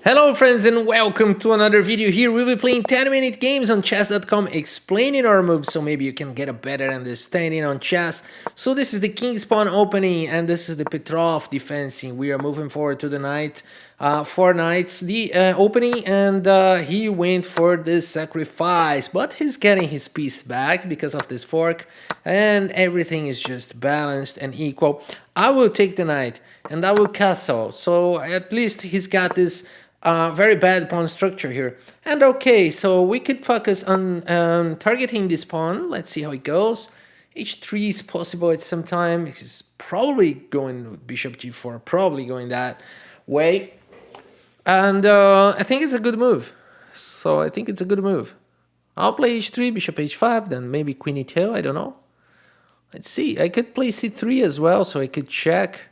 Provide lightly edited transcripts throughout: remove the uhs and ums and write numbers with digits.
Hello friends and welcome to another video. Here we'll be playing 10-minute games on chess.com explaining our moves so maybe you can get a better understanding on chess. So this is the king's pawn opening and this is the Petrov defending. We are moving forward to the knight. Four knights the opening and he went for this sacrifice, but he's getting his piece back because of this fork and everything is just balanced and equal. I will take the knight and I will castle, so at least he's got this very bad pawn structure here. And okay, so we could focus on targeting this pawn. Let's see how it goes. H3 is possible at some time. He's probably going bishop g4, probably going that way. And I think it's a good move. So I think it's a good move. I'll play h3, bishop h5, then maybe queen e2, I don't know. Let's see, I could play c3 as well, so I could check.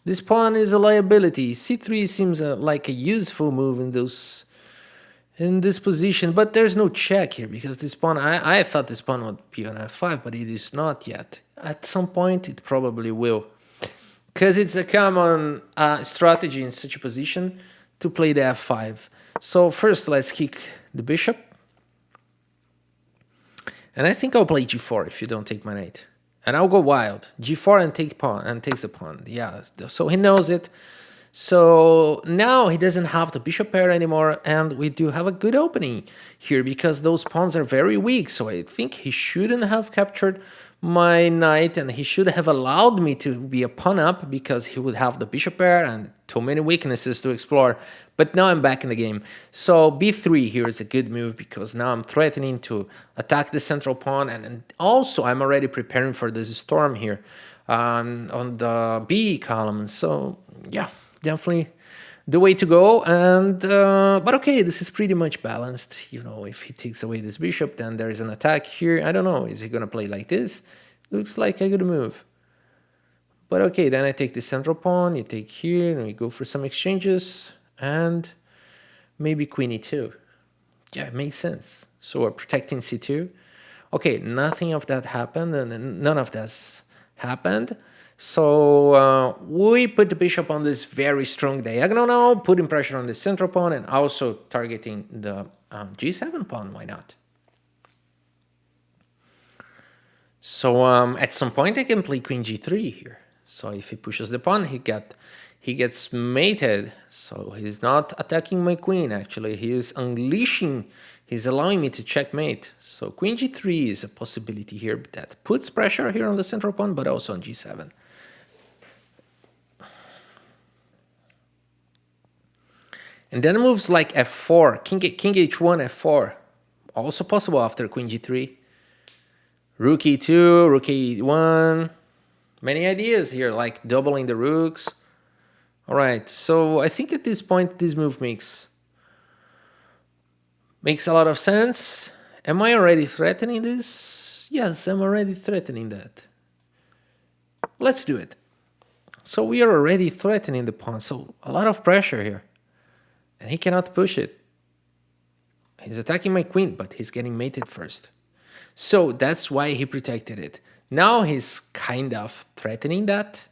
This pawn is a liability. c3 seems like a useful move in this position, but there's no check here because this pawn, I thought this pawn would be on f5, but it is not yet. At some point it probably will, because it's a common strategy in such a position to play the f5. So first let's kick the bishop, and I think I'll play g4 if you don't take my knight. And I'll go wild. g4 and take pawn and takes the pawn. Yeah, so he knows it. So now he doesn't have the bishop pair anymore, and we do have a good opening here because those pawns are very weak. So I think he shouldn't have captured my knight, and he should have allowed me to be a pawn up because he would have the bishop pair and too many weaknesses to explore. But now I'm back in the game. So b3 here is a good move because now I'm threatening to attack the central pawn, and also I'm already preparing for this storm here on the b column. So yeah, definitely the way to go. And but okay, this is pretty much balanced. You know, if he takes away this bishop, then there is an attack here. I don't know, is he gonna play like this? Looks like a good move. But okay, then I take the central pawn, you take here, and we go for some exchanges, and maybe queen e2. Yeah, it makes sense. So we're protecting c2. Okay, nothing of that happened, and none of this happened. So we put the bishop on this very strong diagonal now, putting pressure on the central pawn and also targeting the g7 pawn. Why not? So at some point I can play queen g3 here. So if he pushes the pawn, he gets mated. So he's not attacking my queen, actually. He is unleashing, he's allowing me to checkmate. So queen g3 is a possibility here that puts pressure here on the central pawn, but also on g7. And then moves like f4, king h1, f4. Also possible after queen g3. Rook e2, rook e1. Many ideas here, like doubling the rooks. All right, so I think at this point this move makes a lot of sense. Am I already threatening this? Yes, I'm already threatening that. Let's do it. So we are already threatening the pawn, so a lot of pressure here. And he cannot push it. He's attacking my queen, but he's getting mated first. So that's why he protected it. Now he's kind of threatening that,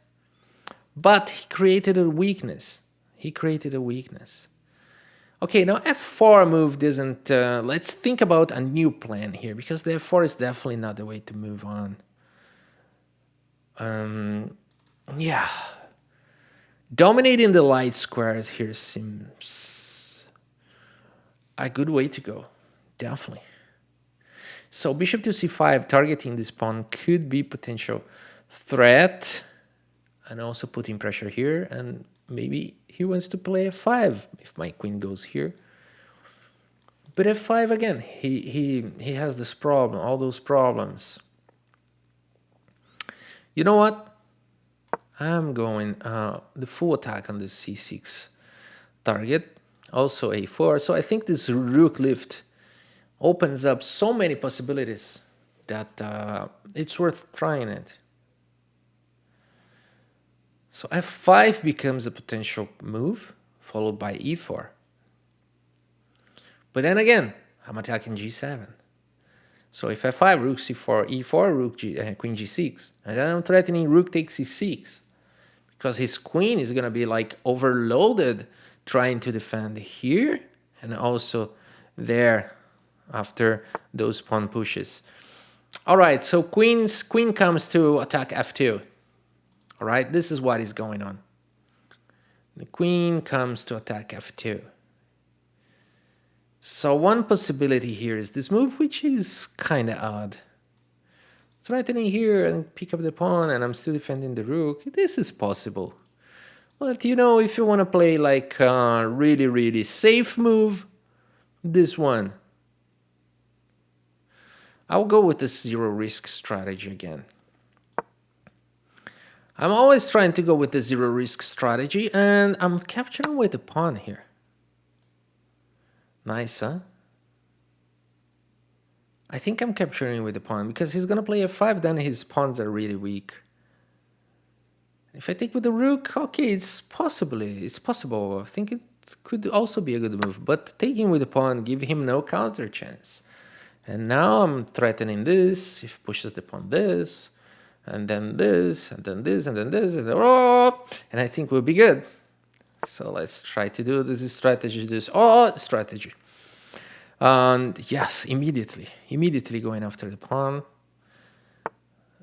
but he created a weakness. Okay, now f4 move doesn't... let's think about a new plan here, because the f4 is definitely not the way to move on. Yeah. Dominating the light squares here seems a good way to go, definitely. So bishop to c5, targeting this pawn could be potential threat, and also putting pressure here, and maybe he wants to play f5 if my queen goes here. But f5 again, he has this problem, all those problems. You know what? I'm going the full attack on this c6 target, also a4. So I think this rook lift opens up so many possibilities that it's worth trying it. So f5 becomes a potential move, followed by e4. But then again, I'm attacking g7. So if f5, rook c4, e4, rook queen g6. And then I'm threatening rook takes c6. Because his queen is going to be like overloaded trying to defend here and also there after those pawn pushes. All right, so queen comes to attack f2. All right, this is what is going on. The queen comes to attack f2. So one possibility here is this move, which is kind of odd. Threatening here and pick up the pawn, and I'm still defending the rook. This is possible. But you know, if you want to play like a really, really safe move, this one. I'll go with the zero risk strategy again. I'm always trying to go with the zero risk strategy, and I'm capturing with the pawn here. Nice, huh? I think I'm capturing with the pawn because he's gonna play f5, then his pawns are really weak. If I take with the rook, okay, it's possible. I think it could also be a good move, but taking with the pawn give him no counter chance. And now I'm threatening this, if pushes the pawn this, and then this, and then this, and then this, and then, oh, and I think we'll be good. So let's try to do this strategy, strategy. And yes, immediately going after the pawn.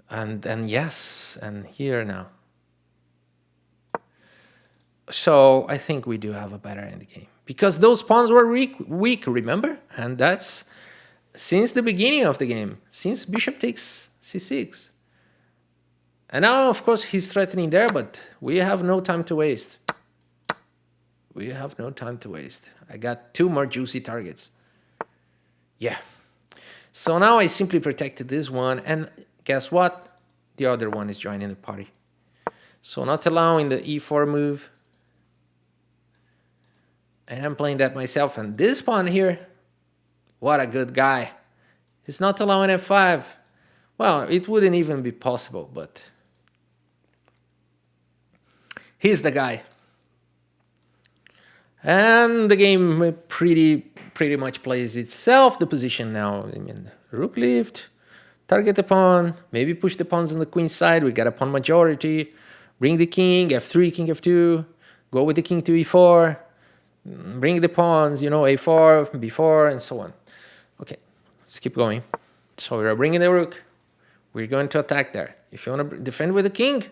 And then yes, and here now. So I think we do have a better endgame. Because those pawns were weak, remember? And that's since the beginning of the game, since bishop takes c6. And now, of course, he's threatening there, but we have no time to waste. We have no time to waste. I got 2 more juicy targets. Yeah. So now I simply protected this one, and guess what? The other one is joining the party. So not allowing the e4 move. And I'm playing that myself, and this pawn here, what a good guy. He's not allowing f5. Well, it wouldn't even be possible, but he's the guy. And the game pretty much plays itself. The position now, I mean, rook lift, target the pawn, maybe push the pawns on the queen side. We got a pawn majority. Bring the king, f3, king f2. Go with the king to e4. Bring the pawns, you know, a4, b4, and so on. Okay, let's keep going. So we're bringing the rook. We're going to attack there. If you want to defend with the king,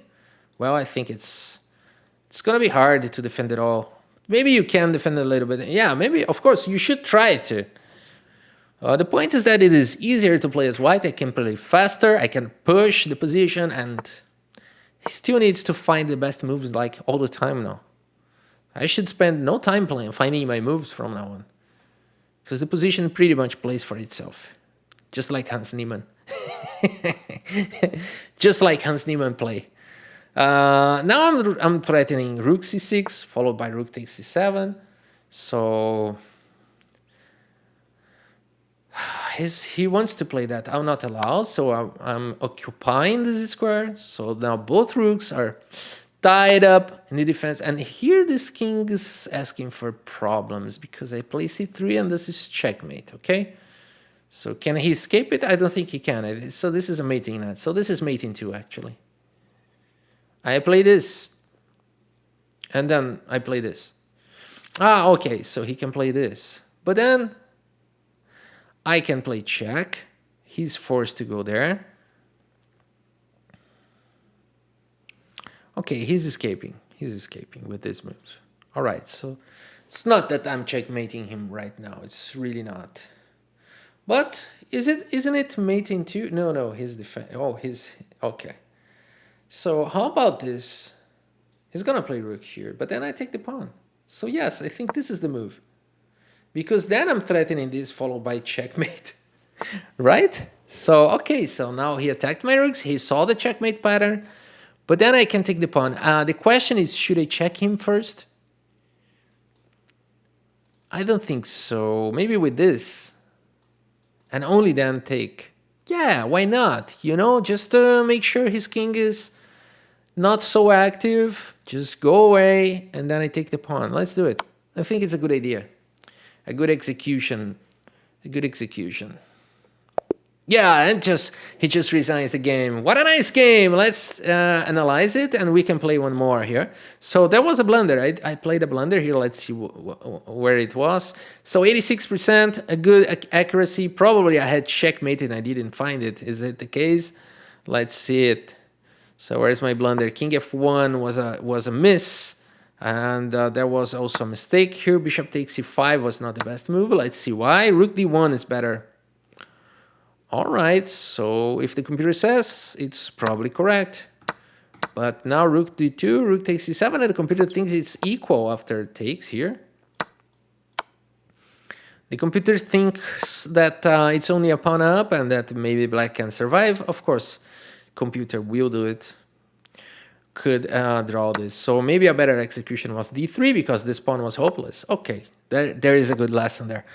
well, I think it's going to be hard to defend it all. Maybe you can defend it a little bit. Yeah, maybe, of course, you should try to. The point is that it is easier to play as white. I can play faster. I can push the position, and he still needs to find the best moves like all the time now. I should spend no time finding my moves from now on. Because the position pretty much plays for itself. Just like Hans Niemann. Just like Hans Niemann play. Now I'm threatening rook c6, followed by rook takes c7. So he wants to play that. I'll not allow, so I'm occupying this square. So now both rooks are tied up in the defense. And here this king is asking for problems because I play c3 and this is checkmate, okay? So can he escape it? I don't think he can. So this is a mating knight. So this is mating 2, actually. I play this. And then I play this. Ah, okay, so he can play this. But then I can play check. He's forced to go there. Okay, he's escaping. He's escaping with this move. All right, so it's not that I'm checkmating him right now. It's really not. But isn't it mating 2? No, his defense. Oh, his okay. So how about this? He's gonna play rook here, but then I take the pawn. So yes, I think this is the move. Because then I'm threatening this followed by checkmate. Right? So okay, so now he attacked my rooks, he saw the checkmate pattern, but then I can take the pawn. The question is, should I check him first? I don't think so. Maybe with this. And only then take. Yeah, why not? You know, just to make sure his king is not so active. Just go away, and then I take the pawn. Let's do it. I think it's a good idea. A good execution. A good execution. Yeah, and just he just resigns the game. What a nice game! Let's analyze it, and we can play one more here. So that was a blunder. I played a blunder here. Let's see where it was. So 86%, a good accuracy. Probably I had checkmate and I didn't find it. Is it the case? Let's see it. So where's my blunder? King f1 was a miss, and there was also a mistake here. Bishop takes c5 was not the best move. Let's see why. Rook d1 is better. All right, so if the computer says, it's probably correct. But now rook d2, rook takes c7, and the computer thinks it's equal after it takes here. The computer thinks that it's only a pawn up and that maybe black can survive. Of course, computer will do it. Could draw this. So maybe a better execution was d3 because this pawn was hopeless. Okay, there is a good lesson there.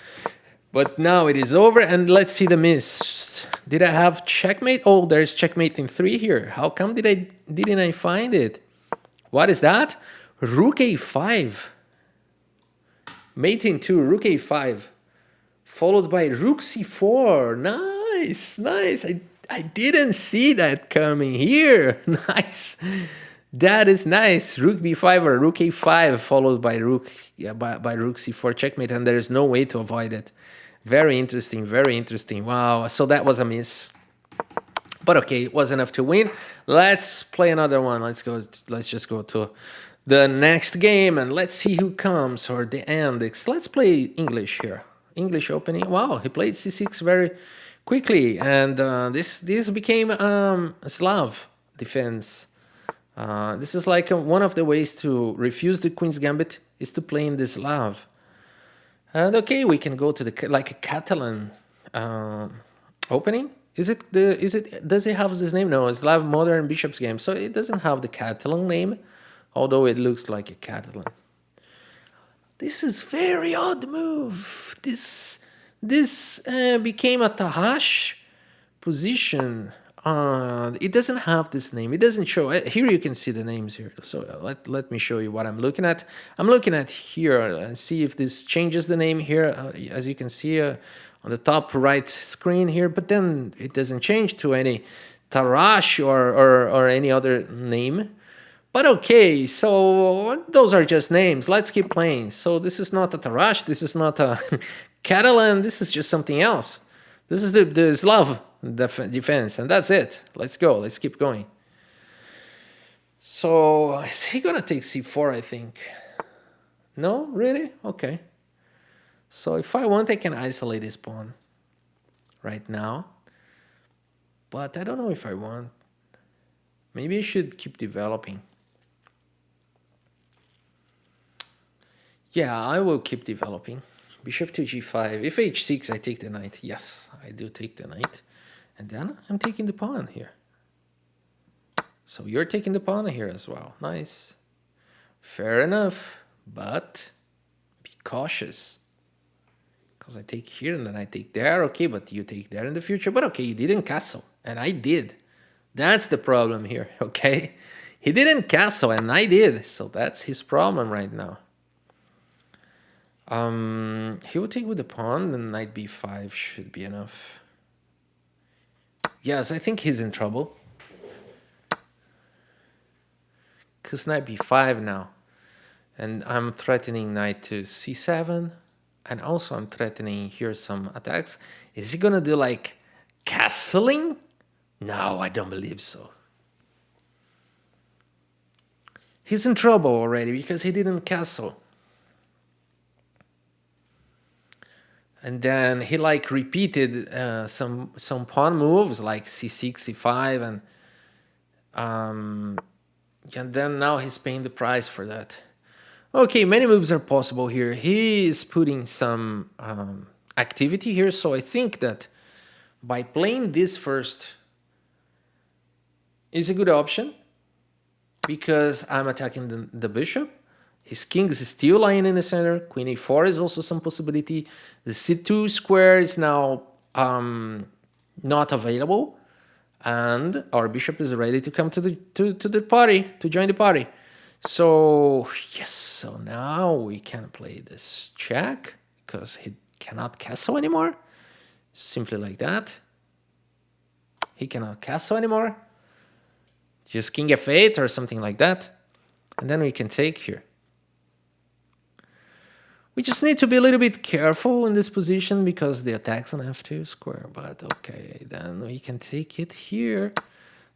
But now it is over, and let's see the miss. Did I have checkmate? Oh, there's checkmate in 3 here. How come didn't I find it? What is that? Rook a5. Mate in 2, rook a5. Followed by rook c4. Nice, nice. I didn't see that coming here. Nice. That is nice. Rook b5 or rook a5 followed by rook, by rook c4 checkmate, and there is no way to avoid it. Very interesting, very interesting. Wow, so that was a miss. But okay, it was enough to win. Let's play another one. Let's just go to the next game and let's see who comes or the index. Let's play English here. English opening. Wow, he played c6 very quickly, and this became Slav defense. This is like one of the ways to refuse the queen's gambit is to play in the Slav. And okay, we can go to the like a Catalan opening. Does it have this name? No, it's Slav Modern Bishops game, so it doesn't have the Catalan name, although it looks like a Catalan. This is very odd move. This became a Tahash position. It doesn't have this name. It doesn't show. Here you can see the names here. So let me show you what I'm looking at. I'm looking at here and see if this changes the name here. As you can see on the top right screen here, but then it doesn't change to any Tarash or any other name. But okay, so those are just names. Let's keep playing. So this is not a Tarash. This is not a Catalan. This is just something else. This is the Slav defense, and that's it. Let's go. Let's keep going. So is he gonna take c4? I think. No, really? Okay. So if I want, I can isolate this pawn right now. But I don't know if I want. Maybe I should keep developing. Yeah, I will keep developing. Bishop to g5. If h6, I take the knight. Yes, I do take the knight. And then I'm taking the pawn here. So you're taking the pawn here as well. Nice. Fair enough. But be cautious. Because I take here and then I take there. Okay, but you take there in the future. But okay, you didn't castle. And I did. That's the problem here, okay? He didn't castle and I did. So that's his problem right now. He will take with the pawn, then knight b5 should be enough. Yes, I think he's in trouble. Because knight b5 now. And I'm threatening knight to c7. And also I'm threatening here some attacks. Is he gonna do like castling? No, I don't believe so. He's in trouble already because he didn't castle. And then he like repeated some pawn moves like c6, c5, and then now he's paying the price for that. Okay, many moves are possible here. He is putting some activity here, so I think that by playing this first is a good option because I'm attacking the bishop. His king is still lying in the center. Queen a4 is also some possibility. The c2 square is now not available, and our bishop is ready to come to the party, to join the party. So yes, so now we can play this check because he cannot castle anymore. Simply like that. He cannot castle anymore. Just king f8 or something like that. And then we can take here. We just need to be a little bit careful in this position because the attack's on f2 square. But okay, then we can take it here.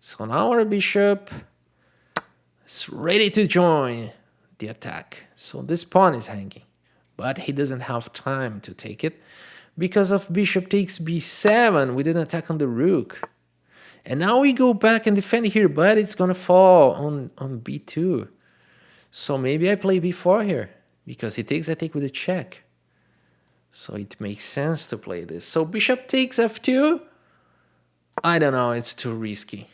So now our bishop is ready to join the attack. So this pawn is hanging. But he doesn't have time to take it because of bishop takes b7 with an attack on the rook. And now we go back and defend here, but it's gonna fall on b2. So maybe I play b4 here. Because he takes, I take with a check. So it makes sense to play this. So bishop takes f2. I don't know, it's too risky.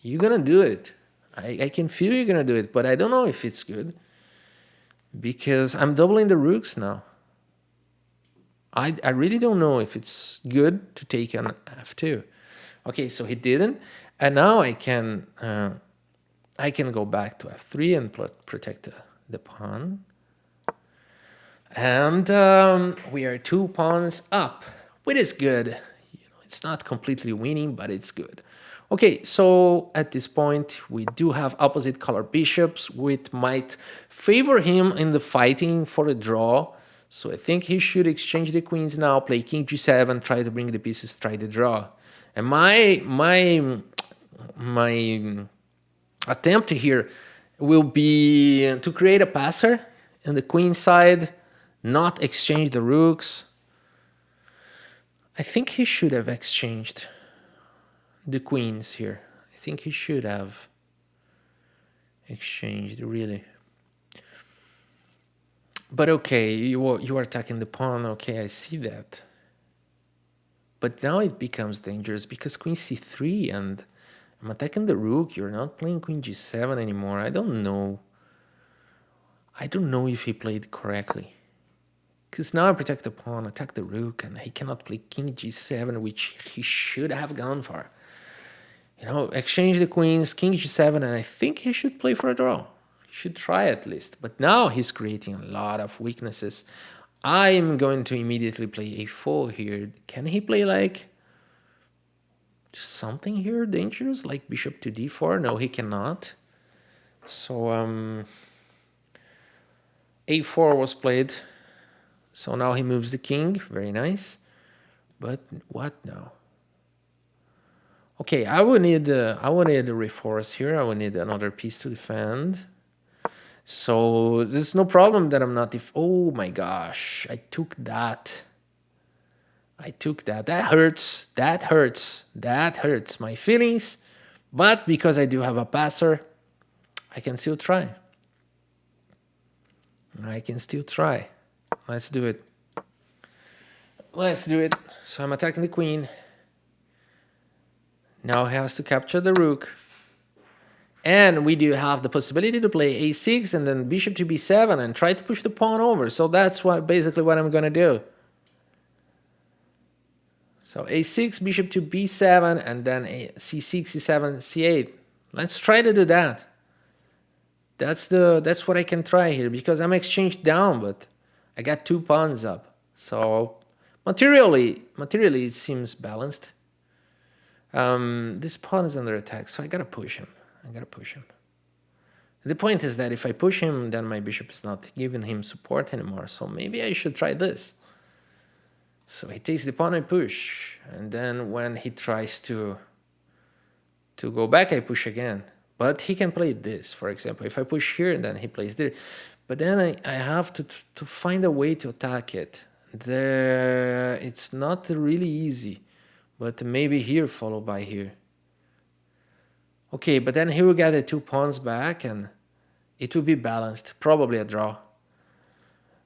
You're gonna do it. I can feel you're gonna do it, but I don't know if it's good. Because I'm doubling the rooks now. I really don't know if it's good to take on f2. Okay, so he didn't. And now I can go back to f3 and protect the pawn. And we are 2 pawns up, which is good. You know, it's not completely winning, but it's good. Okay, so at this point, we do have opposite color bishops, which might favor him in the fighting for a draw. So I think he should exchange the queens now, play king g7, try to bring the pieces, try the draw. And my attempt here will be to create a passer on the queen side, not exchange the rooks. I think he should have exchanged the queens here. I think he should have exchanged, really. But okay, you are attacking the pawn. Okay, I see that. But now it becomes dangerous because queen c3 and I'm attacking the rook. You're not playing queen g7 anymore. I don't know. I don't know if he played correctly. Because now I protect the pawn, attack the rook, and he cannot play king g7, which he should have gone for. You know, exchange the queens, king g7, and I think he should play for a draw. He should try at least. But now he's creating a lot of weaknesses. I'm going to immediately play a4 here. Can he play like something here dangerous, like bishop to d4? No, he cannot. So a4 was played. So now he moves the king, very nice. But what now? Okay, I would need a reinforce here. I would need another piece to defend. So there's no problem that I'm not. Oh my gosh, I took that. That hurts. That hurts. That hurts my feelings. But because I do have a passer, I can still try. Let's do it. So I'm attacking the queen. Now he has to capture the rook. And we do have the possibility to play a6 and then bishop to b7 and try to push the pawn over. So that's basically what I'm going to do. So a6, bishop to b7, and then c6, c7, c8. Let's try to do that. That's what I can try here because I'm exchanged down, but I got 2 pawns up. So materially it seems balanced. This pawn is under attack, so I gotta push him. The point is that if I push him, then my bishop is not giving him support anymore. So maybe I should try this. So he takes the pawn, I push. And then when he tries to go back, I push again. But he can play this, for example. If I push here, then he plays there. But then I have to find a way to attack it. It's not really easy. But maybe here followed by here. Okay, but then he will get the 2 pawns back and it will be balanced. Probably a draw.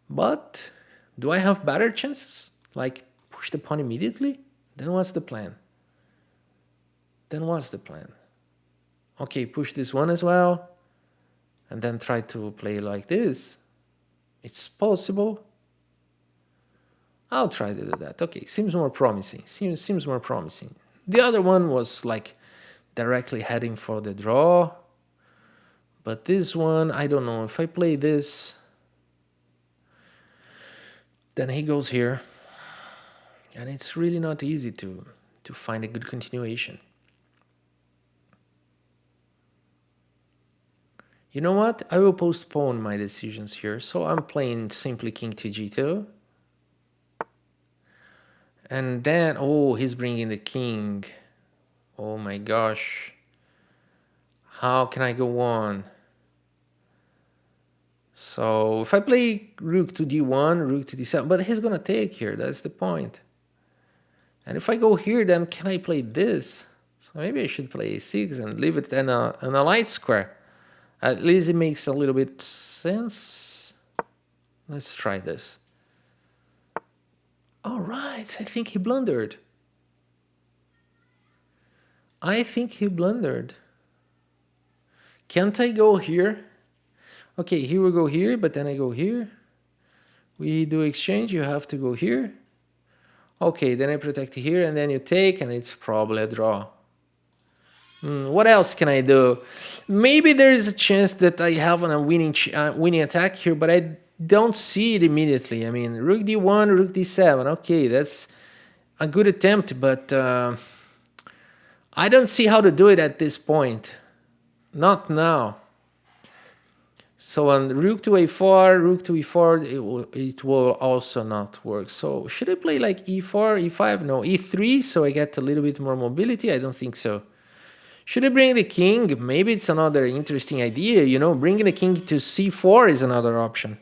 But do I have better chances? Like push the pawn immediately? Then what's the plan? Okay, push this one as well. And then try to play like this. It's possible. I'll try to do that. Okay, seems more promising. Seems more promising. The other one was like directly heading for the draw. But this one, I don't know. If I play this, then he goes here. And it's really not easy to find a good continuation. You know what? I will postpone my decisions here. So I'm playing simply king to g2. And then, oh, he's bringing the king. Oh my gosh. How can I go on? So if I play rook to d1, rook to d7, but he's gonna take here, that's the point. And if I go here, then can I play this? So maybe I should play a6 and leave it in a light square. At least it makes a little bit sense. Let's try this. All right, I think he blundered. I think he blundered. Can't I go here? Okay, here we go here, but then I go here. We do exchange, you have to go here. Okay, then I protect here, and then you take, and it's probably a draw. What else can I do? Maybe there is a chance that I have a winning attack here, but I don't see it immediately. I mean, rook d1, rook d7. Okay, that's a good attempt, but I don't see how to do it at this point. Not now. So on rook to a4, rook to e4, it will also not work. So should I play like e4, e5? No, e3, so I get a little bit more mobility? I don't think so. Should I bring the king? Maybe it's another interesting idea, you know, bringing the king to c4 is another option.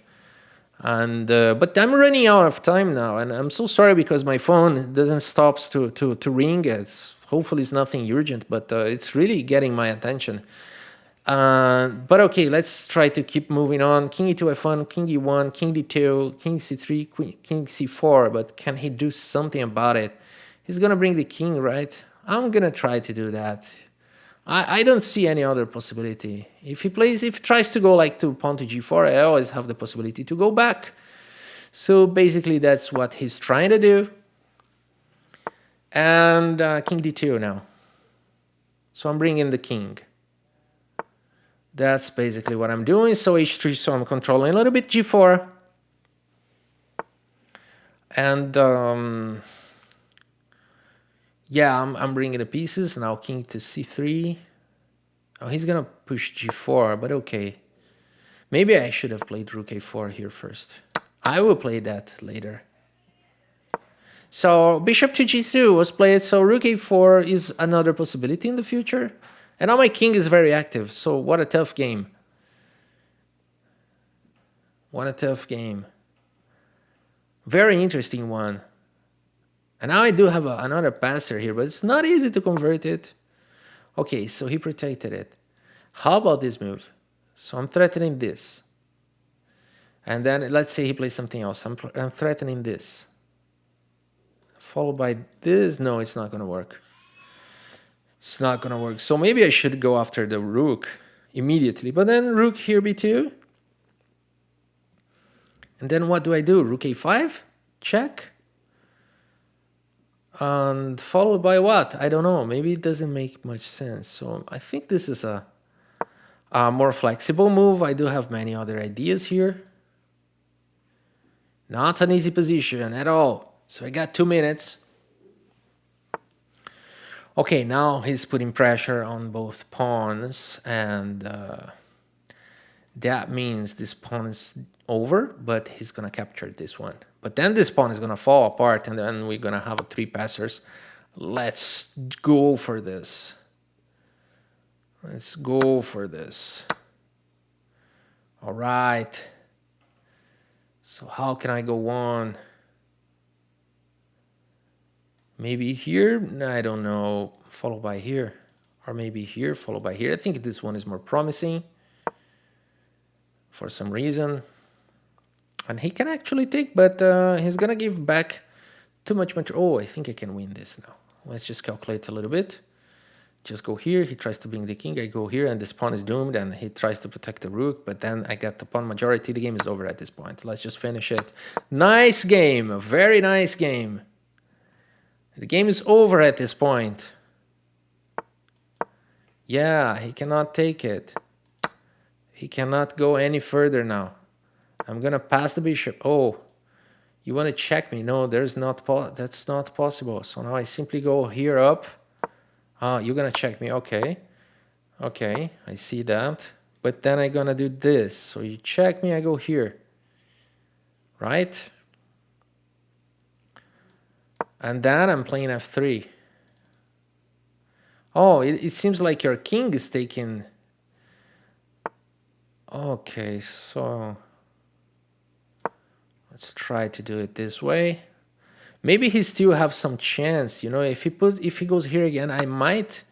And but I'm running out of time now, and I'm so sorry because my phone doesn't stop to ring. Hopefully it's nothing urgent, but it's really getting my attention. But okay, let's try to keep moving on. King e2 f1, king e1, king d2, king c3, king c4. But can he do something about it? He's gonna bring the king, right? I'm gonna try to do that. I don't see any other possibility. If he tries to go like to pawn to g4, I always have the possibility to go back. So basically that's what he's trying to do. And king d2 now. So I'm bringing the king. That's basically what I'm doing. So h3, so I'm controlling a little bit g4. And yeah, I'm bringing the pieces. Now king to c3. Oh, he's gonna push g4, but okay. Maybe I should have played rook a4 here first. I will play that later. So bishop to g2 was played. So rook a4 is another possibility in the future. And now my king is very active. So what a tough game. What a tough game. Very interesting one. And now I do have another passer here, but it's not easy to convert it. Okay, so he protected it. How about this move? So I'm threatening this. And then let's say he plays something else. I'm threatening this. Followed by this. No, it's not going to work. It's not going to work. So maybe I should go after the rook immediately. But then rook here b2. And then what do I do? Rook a5? Check. And followed by what? I don't know. Maybe it doesn't make much sense. So I think this is a more flexible move. I do have many other ideas here. Not an easy position at all. So I got 2 minutes. Okay, now he's putting pressure on both pawns, and that means this pawn is over, but he's gonna capture this one. But then this pawn is gonna fall apart, and then we're gonna have 3 passers. Let's go for this. Let's go for this. All right. So how can I go on? Maybe here? I don't know. Followed by here. Or maybe here, followed by here. I think this one is more promising for some reason. And he can actually take, but he's gonna give back too much material. Oh, I think I can win this now. Let's just calculate a little bit. Just go here. He tries to bring the king. I go here, and this pawn is doomed, and he tries to protect the rook, but then I got the pawn majority. The game is over at this point. Let's just finish it. Nice game. A very nice game. The game is over at this point. Yeah, he cannot take it. He cannot go any further now. I'm gonna pass the bishop. Oh, you want to check me? No, that's not possible. So now I simply go here up. Ah, you're gonna check me. Okay. Okay, I see that. but then I'm gonna do this. So you check me, I go here, right? And then I'm playing f3. Oh, it seems like your king is taking... Okay, so let's try to do it this way. Maybe he still have some chance, you know, if he goes here again, I might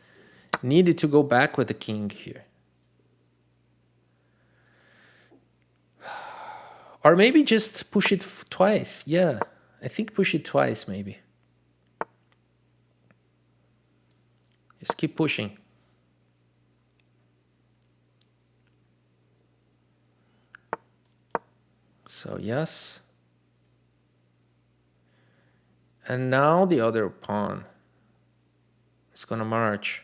need to go back with the king here. Or maybe just push it twice. Yeah, I think push it twice maybe. Just keep pushing. So yes. And now the other pawn is gonna march.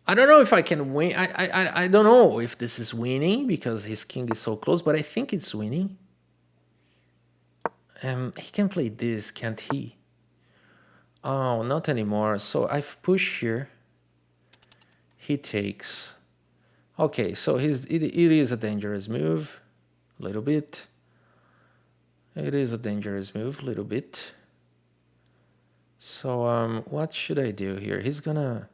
I don't know if I can win. I don't know if this is winning because his king is so close, but I think it's winning. He can play this, can't he? Oh, not anymore. So I've pushed here. He takes. Okay, so it is a dangerous move, a little bit. It is a dangerous move, a little bit. So what should I do here? He's gonna...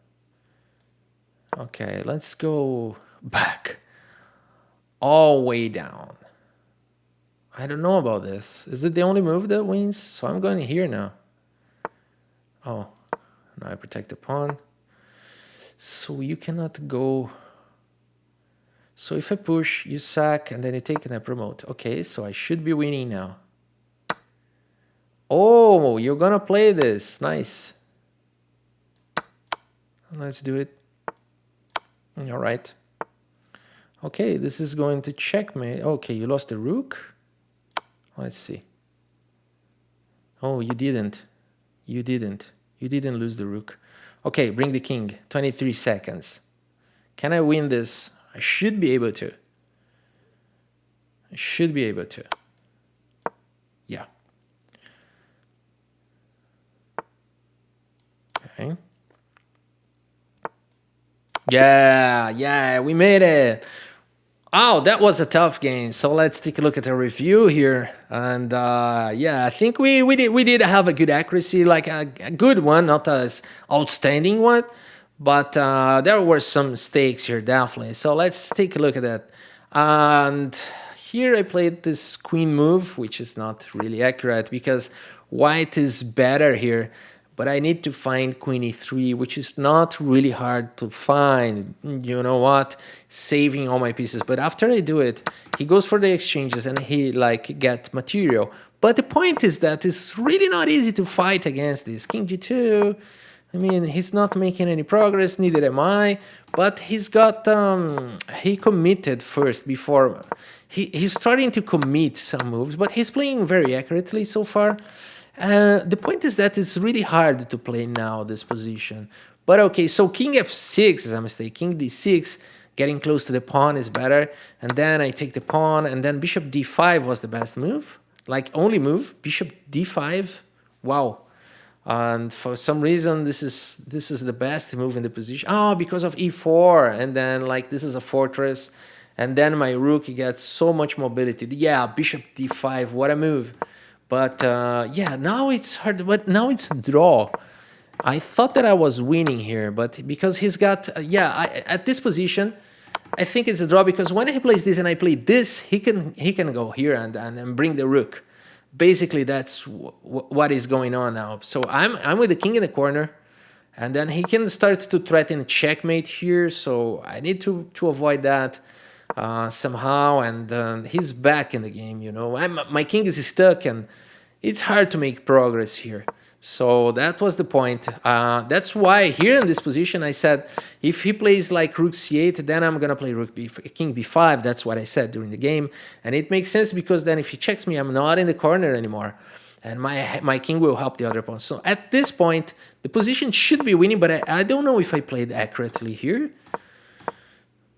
Okay, let's go back. All way down. I don't know about this. Is it the only move that wins? So I'm going here now. Oh, now I protect the pawn. So you cannot go... So if I push, you sack, and then you take and I promote. Okay, so I should be winning now. Oh, you're gonna play this. Nice. Let's do it. All right. Okay, this is going to checkmate. Okay, you lost the rook. Let's see. Oh, you didn't. You didn't. You didn't lose the rook. Okay, bring the king. 23 seconds. Can I win this? I should be able to. I should be able to. Yeah. Okay. Yeah, we made it. Oh, that was a tough game. So let's take a look at the review here. And yeah, I think we did have a good accuracy, like a good one, not as outstanding one, but there were some mistakes here, definitely. So let's take a look at that. And here I played this queen move, which is not really accurate because white is better here. But I need to find queen e3, which is not really hard to find. You know what? Saving all my pieces. But after I do it, he goes for the exchanges and he like get material. But the point is that it's really not easy to fight against this. King g2. I mean, he's not making any progress, neither am I. But he's got, he committed first before. He's starting to commit some moves, but he's playing very accurately so far. The point is that it's really hard to play now this position. But okay, so king f6 is a mistake. King d6, getting close to the pawn is better. And then I take the pawn, and then bishop d5 was the best move. Like, only move. Bishop d5. Wow. And for some reason, this is the best move in the position. Oh, because of e4. And then, like, this is a fortress. And then my rook gets so much mobility. Yeah, bishop d5. What a move. But yeah, now it's hard, but now it's a draw. I thought that I was winning here, but because he's got, at this position, I think it's a draw because when he plays this and I play this, he can go here and bring the rook. Basically, that's what is going on now. So I'm with the king in the corner, and then he can start to threaten checkmate here. So I need to avoid that. Somehow, and he's back in the game, you know. My king is stuck, and it's hard to make progress here. So that was the point. That's why here in this position I said, if he plays like rook c8, then I'm gonna play king b5. That's what I said during the game, and it makes sense because then if he checks me, I'm not in the corner anymore, and my king will help the other pawn. So at this point, the position should be winning, but I don't know if I played accurately here.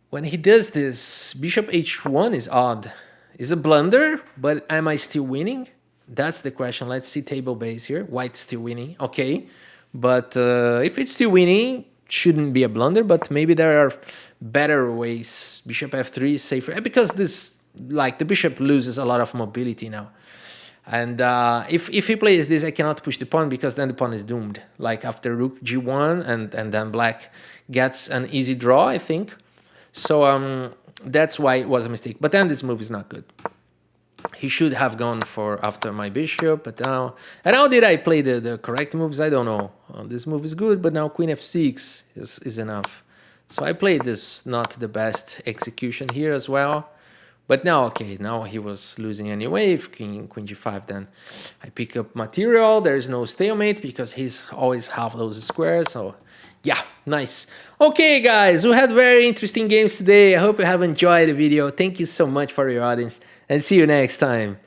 When he does this, bishop h1 is odd. Is a blunder, but am I still winning? That's the question. Let's see table base here. White's still winning. Okay. But if it's still winning, shouldn't be a blunder, but maybe there are better ways. Bishop f3 is safer because this, like, the bishop loses a lot of mobility now. And if he plays this, I cannot push the pawn because then the pawn is doomed. Like after rook g1 and then black gets an easy draw, I think. So that's why it was a mistake. But then this move is not good. He should have gone for after my bishop, but now... And how did I play the correct moves? I don't know. This move is good, but now queen f6 is enough. So I played this not the best execution here as well. But now, okay, now he was losing anyway. If queen g5, then I pick up material. There's no stalemate because he's always half those squares. So yeah, nice. Okay, guys, we had very interesting games today. I hope you have enjoyed the video. Thank you so much for your audience and see you next time.